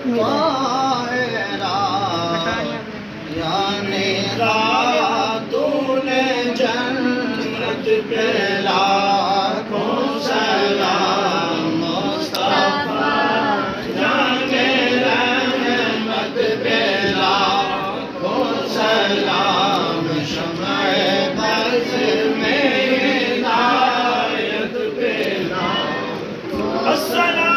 طاہرہ یعنی تو نے جنت پہ لاکھوں سلام مصطفیٰ جانے رحمت پہ لاکھوں سلام شمع بز میں ہدایت پہ لاکھوں السلام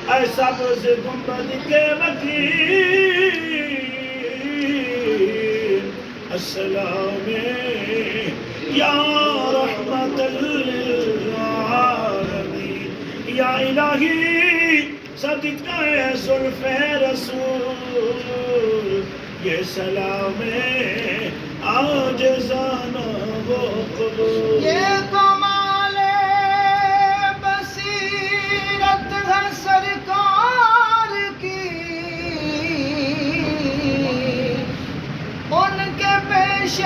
اے سبز گنبد کے وکیل السلام یا رحمت للعالمین یا الہی صدقہ زلف رسول یہ سلام عاجزانہ و قبول یہ کمال بصیرت ہے سرکار کی ان کے پیش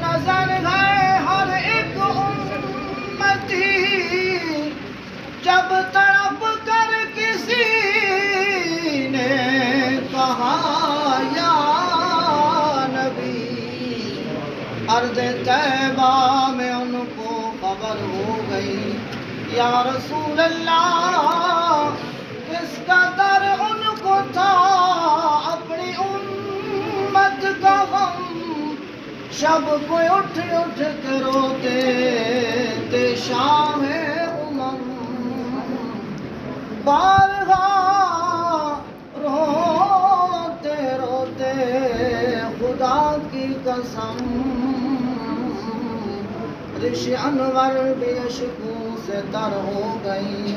نظر ہے ہر ایک امتی جب تڑپ کر کسی نے کہا یا نبی ارض طیبہ میں ان کو خبر ہو گئی یا رسول اللہ کس قدر ان کو تھا اپنی امت کا غم شب کو اٹھ اٹھ کے روتے تھے شام امم بارگاہ روتے روتے خدا کی قسم رش انور بھی اشکوں سے تر ہو گئی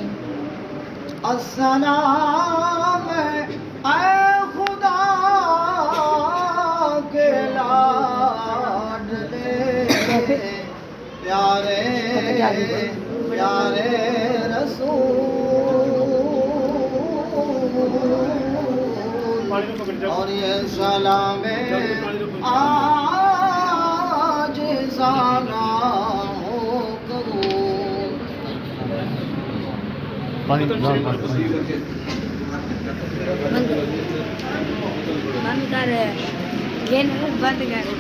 السلام اے خدا کے لاڈلے پیارے پیارے رسول اور یہ سلام عاجزانہ ہو قبول بند کر بند کر